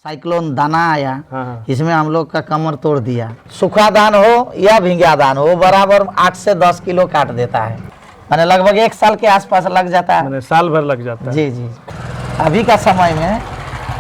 Cyclone दाना आया। हाँ। इसमें हम लोग का कमर तोड़ दिया। सूखा धान हो या भींगा धान हो बराबर 8 से 10 किलो काट देता है। मैंने लगभग 1 साल के आसपास लग जाता है। मैंने साल भर लग जाता है। जी जी। अभी का समय में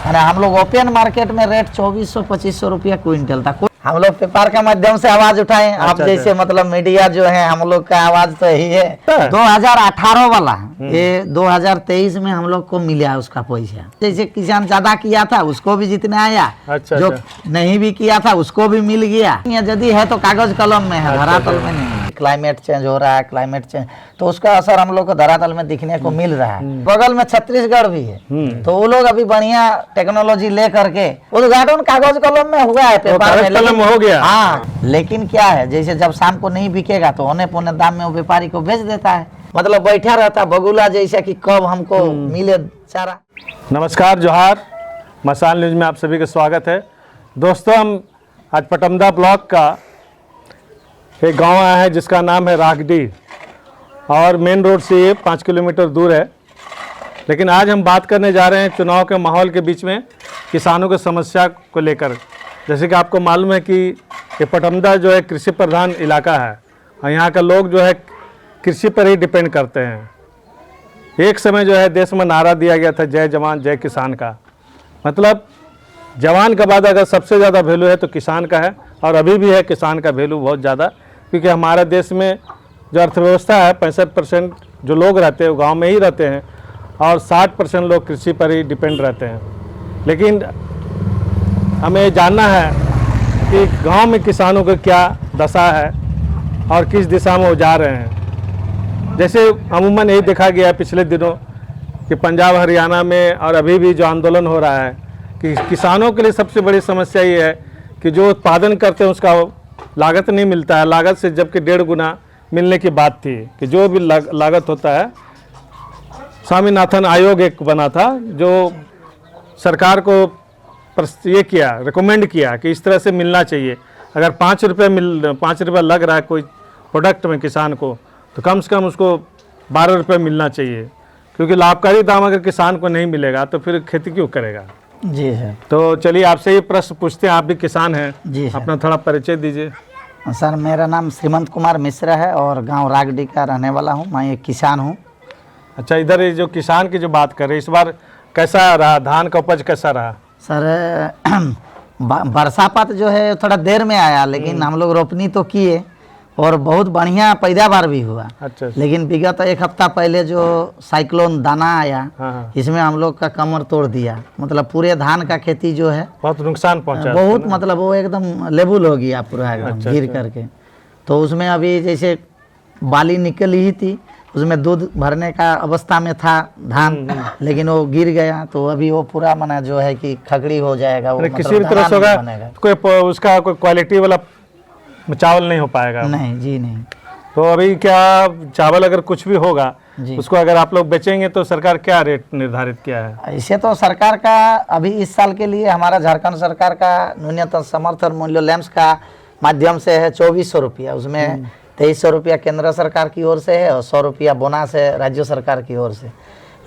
मैंने हम लोग ओपन मार्केट में रेट 2400-2500 रुपया क्विंटल था। हम लोग पेपर के माध्यम से आवाज उठाएं। आप जैसे मतलब मीडिया जो है हम लोग का आवाज तो यही है। 2018 वाला ये 2023 में हम लोग को मिला उसका पैसा। जैसे किसान ज्यादा किया था उसको भी जितना आया, जो नहीं भी किया था उसको भी मिल गया। यदि है तो कागज कलम में है, धरातल में नहीं। क्लाइमेट चेंज हो रहा है, क्लाइमेट चेंज तो उसका असर हम लोग को धरातल में दिखने को मिल रहा है। बगल में छत्तीसगढ़ भी है, तो वो लोग अभी बढ़िया टेक्नोलॉजी ले करके उद्घाटन कागज कलम में हुआ है, पेपर में हो गया। हाँ, लेकिन क्या है जैसे जब शाम को नहीं बिकेगा तो औने पौने दाम में वो व्यापारी को बेच देता है। मतलब बैठा रहता बगुला जैसा कि कब हमको मिले चारा। नमस्कार, जोहार। मसाल न्यूज में आप सभी का स्वागत है। दोस्तों, हम आज पटमदा ब्लॉक का एक गांव आया है जिसका नाम है रागडी और मेन रोड से ये 5 किलोमीटर दूर है। लेकिन आज हम बात करने जा रहे हैं चुनाव के माहौल के बीच में किसानों की समस्या को लेकर। जैसे कि आपको मालूम है कि ये पटमदा जो है कृषि प्रधान इलाका है और यहाँ का लोग जो है कृषि पर ही डिपेंड करते हैं। एक समय जो है देश में नारा दिया गया था जय जवान जय किसान का। मतलब जवान के बाद अगर सबसे ज़्यादा वैल्यू है तो किसान का है, और अभी भी है किसान का वैल्यू बहुत ज़्यादा, क्योंकि हमारे देश में जो अर्थव्यवस्था है 65% जो लोग रहते हैं वो गाँव में ही रहते हैं और 60% लोग कृषि पर ही डिपेंड रहते हैं। लेकिन हमें जानना है कि गांव में किसानों की क्या दशा है और किस दिशा में वो जा रहे हैं। जैसे अमूमन यही देखा गया है पिछले दिनों कि पंजाब हरियाणा में और अभी भी जो आंदोलन हो रहा है कि किसानों के लिए सबसे बड़ी समस्या ये है कि जो उत्पादन करते हैं उसका लागत नहीं मिलता है। लागत से जबकि 1.5 गुना मिलने की बात थी कि जो भी लागत होता है, स्वामीनाथन आयोग एक बना था जो सरकार को ये किया, रिकमेंड किया कि इस तरह से मिलना चाहिए। अगर 5 रुपये लग रहा है कोई प्रोडक्ट में किसान को, तो कम से कम उसको 12 रुपये मिलना चाहिए, क्योंकि लाभकारी दाम अगर किसान को नहीं मिलेगा तो फिर खेती क्यों करेगा। जी सर। तो चलिए आपसे ये प्रश्न पूछते हैं, आप भी किसान हैं। जी सर। अपना थोड़ा परिचय दीजिए। सर, मेरा नाम श्रीमंत कुमार मिश्रा है और गांव रागडी का रहने वाला हूं। मैं एक किसान हूं। अच्छा, इधर ये जो किसान की जो बात कर रहे हैं, इस बार कैसा रहा, धान का उपज कैसा रहा? सर बरसापात जो है थोड़ा देर में आया, लेकिन हम लोग रोपनी तो किए और बहुत बढ़िया पैदावार भी हुआ। अच्छा। लेकिन विगत 1 हफ्ता पहले जो साइक्लोन दाना आया, हाँ। इसमें हम लोग का कमर तोड़ दिया। मतलब पूरे धान का खेती जो है बहुत नुकसान पहुंचा, बहुत मतलब वो एकदम लेबुल हो गया पूरा एकदम गिर करके। तो उसमें अभी जैसे बाली निकली ही थी, उसमें दूध भरने का अवस्था में था धान, लेकिन वो गिर गया। तो अभी वो पूरा मना जो है कि खगड़ी हो जाएगा, वो किसी भी तरह से होगा, कोई उसका कोई क्वालिटी वाला चावल नहीं हो पाएगा। नहीं जी, नहीं। तो अभी क्या चावल अगर कुछ भी होगा उसको अगर आप लोग बेचेंगे तो सरकार क्या रेट निर्धारित किया है? ऐसे तो सरकार का अभी इस साल के लिए हमारा झारखंड सरकार का न्यूनतम समर्थन मूल्य लैम्स का माध्यम से है 2400 रुपया। उसमें 2300 रुपया केंद्र सरकार की ओर से है और 100 रुपया बोनस है राज्य सरकार की ओर से।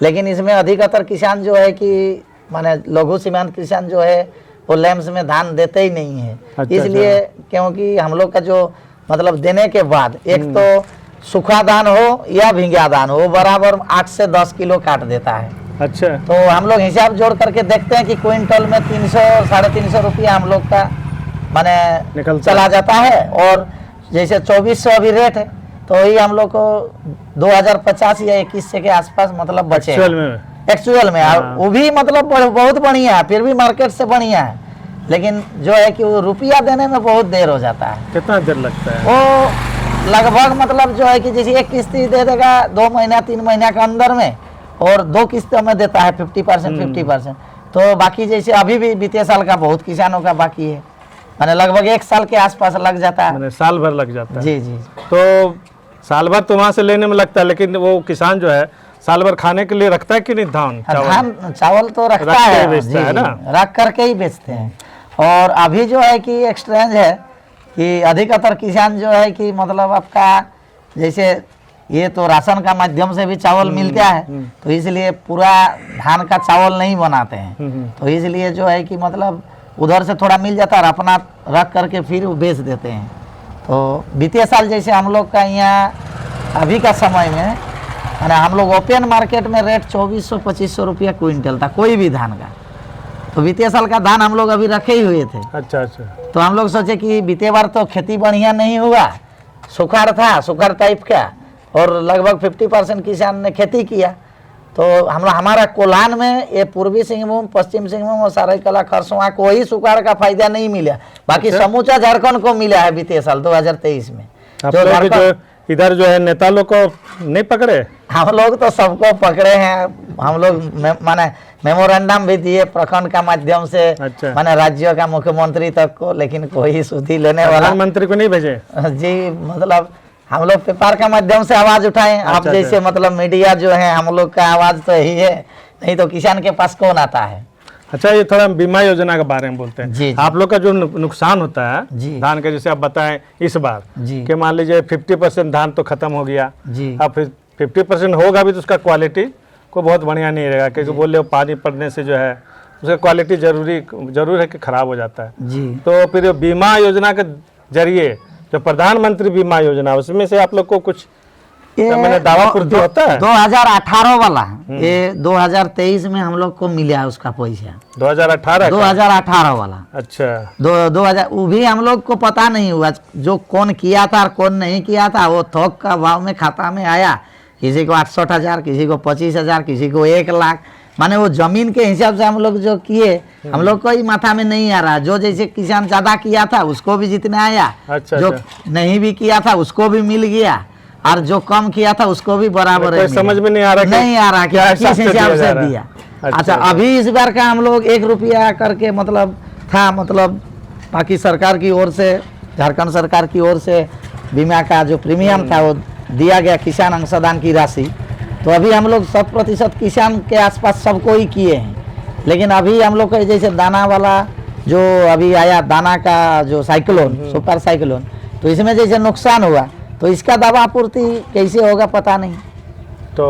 लेकिन इसमें अधिकतर किसान जो है कि माने लघु सीमांत किसान जो है वो लैम्स में धान देते ही नहीं है। इसलिए क्योंकि हम लोग का जो मतलब देने के बाद एक तो सूखा धान हो या भींगा धान हो बराबर 8 से 10 किलो काट देता है। अच्छा। तो हम लोग हिसाब जोड़ करके देखते हैं कि क्विंटल में 300-350 रुपया हम लोग का माने चला जाता है। और जैसे 2400 अभी रेट है तो वही हम लोग को 2050 या 2100 के आसपास मतलब बचे एक्चुअल में। वो भी मतलब बहुत बढ़िया है, फिर भी मार्केट से बढ़िया है। लेकिन जो है कि वो रुपया देने में बहुत देर हो जाता है। कितना देर लगता है? वो लगभग मतलब जो है कि जैसे एक किस्त दे देगा 2 महीना 3 महीना के अंदर में, और 2 किस्तों में देता है 50%। तो बाकी जैसे अभी भी बीते साल का बहुत किसानों का बाकी है, मैंने लगभग 1 साल के आसपास लग जाता है। साल भर लग जाता है। जी जी। तो साल भर तो वहाँ से लेने में लगता है, लेकिन वो किसान जो है साल भर खाने के लिए रखता है कि नहीं धान चावल तो रखता है, बेचता है ना, रख करके ही बेचते हैं। और अभी जो है कि एक्सचेंज है कि अधिकतर किसान जो है कि मतलब आपका जैसे ये तो राशन का माध्यम से भी चावल मिलता है, तो इसलिए पूरा धान का चावल नहीं बनाते हैं। तो इसलिए जो है कि मतलब उधर से थोड़ा मिल जाता है और अपना रख करके फिर वो बेच देते हैं। तो बीते साल जैसे हम लोग का यहाँ अभी का समय में हम लोग ओपन मार्केट में रेट 2400-2500 रुपया क्विंटल था कोई भी धान का। तो बीते साल का धान हम लोग अभी रखे ही हुए थे। अच्छा अच्छा। तो हम लोग सोचे कि बीते बार तो खेती बढ़िया नहीं हुआ, सुखाड़ था, सुखाड़ टाइप का, और लगभग 50% किसान ने खेती किया। तो हमारा कोल्हान में ये पूर्वी सिंहभूम, पश्चिम सिंहभूम और सरायकला खरसों को ही सुखाड़ का फायदा नहीं मिला, बाकी समूचा झारखंड को मिला है बीते साल 2023 में। जो इधर जो है नेता लोग को नहीं पकड़े? हम लोग तो सबको पकड़े हैं। हम लोग माने मेमोरेंडम भी दिए प्रखंड का माध्यम से। अच्छा। माने राज्यों का मुख्यमंत्री तक को, लेकिन कोई सुधी लेने वाला प्रधानमंत्री को नहीं भेजे जी। मतलब हम लोग पेपर का माध्यम से आवाज उठाएं। आप जैसे मतलब मीडिया जो है, हम लोग का आवाज तो यही है, नहीं तो किसान के पास कौन आता है। अच्छा, ये थोड़ा बीमा योजना के बारे में बोलते हैं। जी। आप लोग का जो नुकसान होता है जी। धान का, जैसे आप बताएं इस बार जी। कि मान लीजिए 50% धान तो खत्म हो गया जी। अब 50% होगा भी तो उसका क्वालिटी को बहुत बढ़िया नहीं रहेगा, क्योंकि बोले पानी पड़ने से जो है उसका क्वालिटी जरूर है कि खराब हो जाता है जी। तो फिर बीमा योजना के जरिए जो प्रधानमंत्री बीमा योजना, उसमें से आप लोग को कुछ मैंने दावा पूर्ति होता है? 2018 वाला, ये 2023 में हम लोग को मिला है उसका पैसा। 2018 वाला। अच्छा। 2000 वो भी हम लोग को पता नहीं हुआ, जो कौन किया था और कौन नहीं किया था, वो थोक का भाव में खाता में आया। किसी को 68,000, किसी को 25,000, किसी को 1 लाख। माने वो जमीन के हिसाब से हम लोग जो किए, हम लोग को ही माथा में नहीं आ रहा। जो जैसे किसान ज्यादा किया था उसको भी जितना आया, अच्छा, जो नहीं भी किया था उसको भी मिल गया, और जो कम किया था उसको भी बराबर है। समझ में नहीं आ रहा कि किस हिसाब से दिया। अच्छा, अभी इस बार का हम लोग 1 रुपया करके मतलब था, मतलब बाकी सरकार की ओर से, झारखंड सरकार की ओर से बीमा का जो प्रीमियम था वो दिया गया, किसान अंशदान की राशि। तो अभी हम लोग 100% किसान के आसपास सबको ही किए हैं। लेकिन अभी हम लोग का जैसे दाना वाला जो अभी आया, दाना का जो साइक्लोन, सुपर साइक्लोन, तो इसमें जैसे नुकसान हुआ, तो इसका दवा आपूर्ति कैसे होगा पता नहीं। तो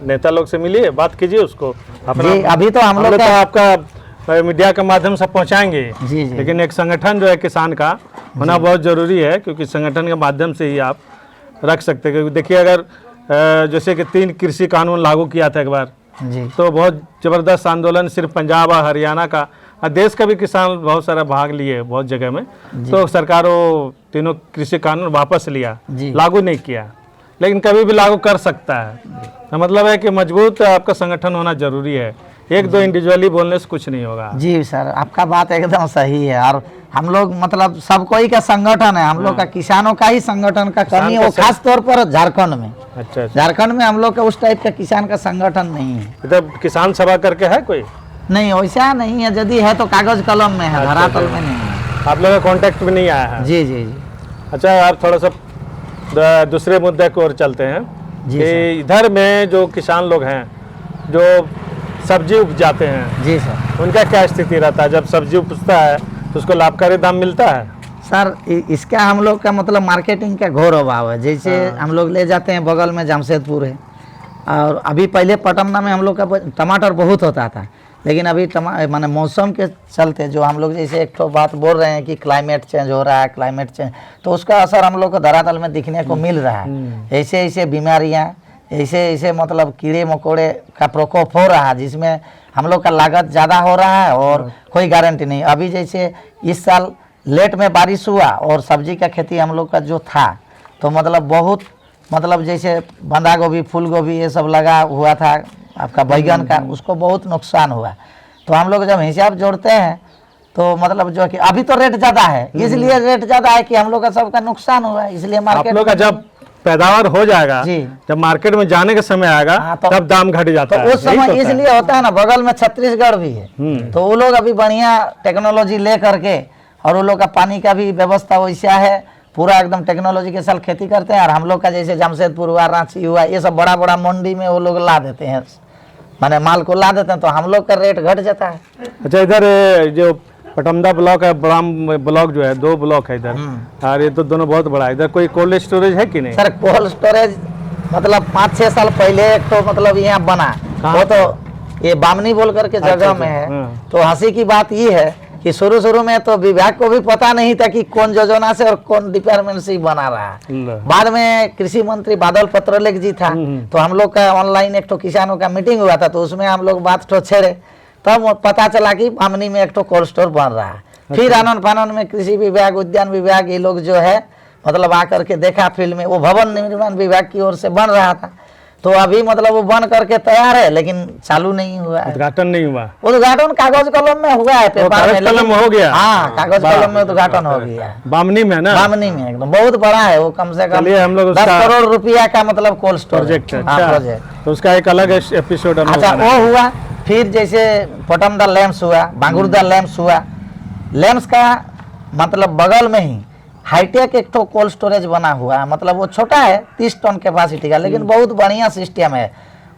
नेता लोग से मिलिए, बात कीजिए उसको जी। अभी तो हम लोग आपका मीडिया के माध्यम से पहुंचाएंगे जी जी। लेकिन एक संगठन जो है किसान का होना बहुत जरूरी है, क्योंकि संगठन के माध्यम से ही आप रख सकते हैं। क्योंकि देखिए, अगर जैसे कि 3 कृषि कानून लागू किया था एक बार जी, तो बहुत जबरदस्त आंदोलन सिर्फ पंजाब और हरियाणा का, और देश का भी किसान बहुत सारा भाग लिए बहुत जगह में। तो सरकारों तीनों कृषि कानून वापस लिया, लागू नहीं किया, लेकिन कभी भी लागू कर सकता है। तो मतलब है कि मजबूत आपका संगठन होना जरूरी है। 1-2 इंडिविजुअली बोलने से कुछ नहीं होगा। जी सर, आपका बात एकदम सही है। और हम लोग मतलब सब कोई का संगठन है, हम लोग का किसानों का ही संगठन का कमी है, वो खास तौर पर झारखंड में। अच्छा। झारखंड में हम लोग का उस टाइप का किसान का संगठन नहीं है। इधर किसान सभा करके है कोई? नहीं, वैसा नहीं है। यदि है तो कागज कलम में है, धरातल में नहीं है। आप लोगों का कॉन्टेक्ट में नहीं आया है? जी जी जी। अच्छा, आप थोड़ा सा दूसरे मुद्दे की ओर चलते हैं कि इधर में जो किसान लोग हैं जो सब्जी उपजाते हैं, जी सर, उनका क्या स्थिति रहता है? जब सब्जी उपजता है तो उसको लाभकारी दाम मिलता है? सर, इसका हम लोग का मतलब मार्केटिंग का घोर अभाव है। जैसे हम लोग ले जाते हैं, बगल में जमशेदपुर है, और अभी पहले पटमना में हम लोग का टमाटर बहुत होता था, लेकिन अभी माने मौसम के चलते जो हम लोग जैसे एक तो बात बोल रहे हैं कि क्लाइमेट चेंज हो रहा है, क्लाइमेट चेंज, तो उसका असर हम लोग को धरातल में दिखने को मिल रहा है। ऐसे ऐसे बीमारियाँ, ऐसे ऐसे मतलब कीड़े मकोड़े का प्रकोप हो रहा है, जिसमें हम लोग का लागत ज़्यादा हो रहा है और कोई गारंटी नहीं। अभी जैसे इस साल लेट में बारिश हुआ और सब्जी का खेती हम लोग का जो था, तो मतलब बहुत मतलब जैसे बंधा गोभी, फूल गोभी ये सब लगा हुआ था आपका बैगन का, उसको बहुत नुकसान हुआ। तो हम लोग जब हिसाब जोड़ते हैं तो मतलब जो कि अभी तो रेट ज़्यादा है, इसलिए रेट ज़्यादा है कि हम लोग का सबका नुकसान हुआ है, इसलिए मार्केट का जब पैदावार हो जाएगा, जब मार्केट में जाने का समय आएगा, तब दाम घट जाता है। उस समय इसलिए होता है ना, बगल में छत्तीसगढ़ भी है, तो वो लोग अभी बढ़िया टेक्नोलॉजी ले करके, और वो लोग का पानी का भी व्यवस्था वैसा है, पूरा एकदम टेक्नोलॉजी के साथ खेती करते हैं। और हम लोग का जैसे जमशेदपुर हुआ, रांची हुआ, ये सब बड़ा बड़ा मंडी में वो लोग ला देते हैं, माने माल को ला देते हैं, तो हम लोग का रेट घट जाता है। अच्छा, इधर जो पटमदा ब्लॉक है, बड़ाम ब्लॉक जो है, 2 ब्लॉक है इधर, और ये तो दोनों बहुत बड़ा है। इधर कोई कोल्ड स्टोरेज है कि नहीं? सर, कोल्ड स्टोरेज मतलब 5-6 साल पहले एक तो मतलब यहाँ बना, वो तो ये बामनी बोल करके जगह में है। तो हंसी की बात ये है कि शुरू में तो विभाग को भी पता नहीं था कि कौन योजना से और कौन डिपार्टमेंट से बना रहा है। बाद में कृषि मंत्री बादल पत्रलेख जी था, तो हम लोग का ऑनलाइन एक तो किसानों का मीटिंग हुआ था, तो उसमें हम लोग बात तो छेड़े, तब पता चला कि बामनी में एक तो कोल्ड स्टोर बन रहा है। फिर आनंद फानन में कृषि विभाग, उद्यान विभाग, ये लोग जो है मतलब आकर के देखा फील्ड में, वो भवन निर्माण विभाग की ओर से बन रहा था। तो अभी मतलब वो बन करके तैयार है, लेकिन चालू नहीं हुआ है। उद्घाटन नहीं हुआ। उद्घाटन कागज कलम में हुआ है, पेपर में कलम हो गया। हाँ, कागज कलम में उद्घाटन हो गया। बामनी में ना? बामनी में एकदम बहुत बड़ा है वो, कम से कम हम लोग 10 करोड़ रुपया का मतलब कोल्ड स्टोर प्रोजेक्ट है। प्रोजेक्ट। तो उसका एक अलग एपिसोड। अच्छा, वो हुआ। फिर जैसे पटमदा लैम्प्स हुआ, बांगुरदा लैम्प्स हुआ। लैम्प्स का मतलब बगल में ही हाईटेक एक तो कोल्ड स्टोरेज बना हुआ है, मतलब वो छोटा है 30 टन कैपेसिटी का, लेकिन बहुत बढ़िया सिस्टम है।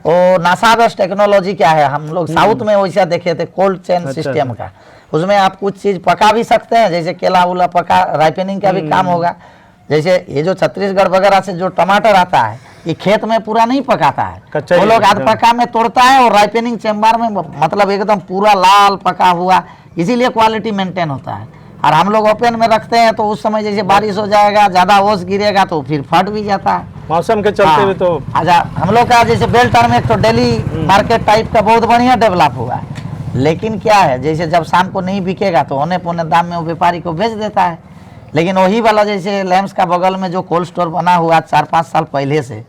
वो नासावेस टेक्नोलॉजी क्या है, हम लोग साउथ में वैसा देखे थे कोल्ड चेन सिस्टम का। उसमें आप कुछ चीज पका भी सकते हैं, जैसे केला उला पका, राइपनिंग का भी काम होगा। जैसे ये जो छत्तीसगढ़ वगैरह से जो टमाटर आता है, ये खेत में पूरा नहीं पकाता है, वो लोग आध पका में तोड़ता है और राइपनिंग चेम्बर में मतलब एकदम पूरा लाल पका हुआ, इसीलिए क्वालिटी मेंटेन होता है। और हम लोग ओपन में रखते हैं, तो उस समय जैसे बारिश हो जाएगा, ज्यादा ओस गिरेगा तो फिर फट भी जाता है मौसम के चलते हुए। तो अच्छा, हम लोग का जैसे बेल्टन में एक तो डेली मार्केट टाइप का बहुत बढ़िया डेवलप हुआ है, लेकिन क्या है, जैसे जब शाम को नहीं बिकेगा तो औने पौने दाम में वो व्यापारी को बेच देता है। लेकिन वही वाला जैसे लैम्प्स का बगल में जो कोल्ड स्टोर बना हुआ 4-5 साल पहले से,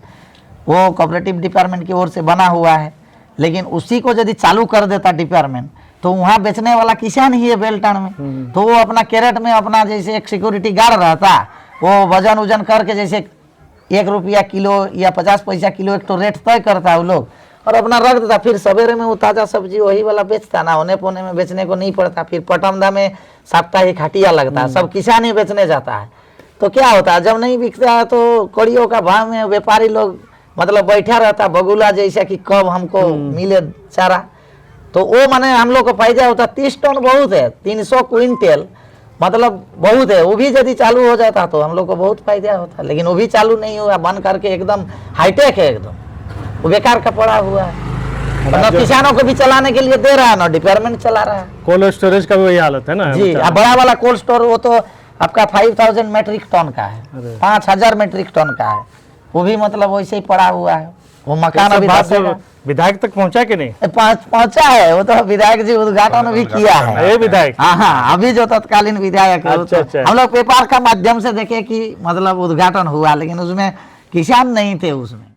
वो कोऑपरेटिव डिपार्टमेंट की ओर से बना हुआ है, लेकिन उसी को यदि चालू कर देता डिपार्टमेंट, तो वहाँ बेचने वाला किसान ही है बेल्टन में, तो वो अपना कैरेट में अपना जैसे एक सिक्योरिटी गार्ड रहता, वो वजन उजन करके जैसे 1 रुपया किलो या 50 पैसा किलो एक तो रेट तय करता है वो लोग, और अपना रख देता। फिर सवेरे में वो ताज़ा सब्जी वही वाला बेचता ना, होने पौने में बेचने को नहीं पड़ता। फिर पटमदा में साप्ताहिक हटिया लगता है, सब किसान ही बेचने जाता है। तो क्या होता है, जब नहीं बिकता है तो कड़ियों का भाव में व्यापारी लोग मतलब बैठा रहता बगुला जैसा कि कब हमको मिले चारा। तो वो माने हम लोग को फायदा होता। 30 टन बहुत है, 300 क्विंटल मतलब बहुत है। वो भी यदि चालू हो जाता तो हम लोग को बहुत फायदा होता, लेकिन वो भी चालू नहीं हुआ, बंद करके एकदम हाईटेक है, एकदम वो बेकार का पड़ा हुआ है। मतलब किसानों को भी चलाने के लिए दे रहा है ना, डिपार्टमेंट चला रहा है। कोल्ड स्टोरेज का भी वही हालत है ना जी। अब बड़ा वाला कोल्ड स्टोर वो तो आपका 5000 मेट्रिक टन का है, 5000 मेट्रिक टन का है, वो भी मतलब वैसे ही पड़ा हुआ है। वो मकान अभी विधायक तक पहुंचा कि नहीं? पहुंचा है, वो तो विधायक जी उद्घाटन भी किया है। ये विधायक? हाँ, अभी जो तत्कालीन विधायक है। अच्छा। हम लोग पेपर का माध्यम से देखे कि मतलब उद्घाटन हुआ, लेकिन उसमें किसान नहीं थे उसमें।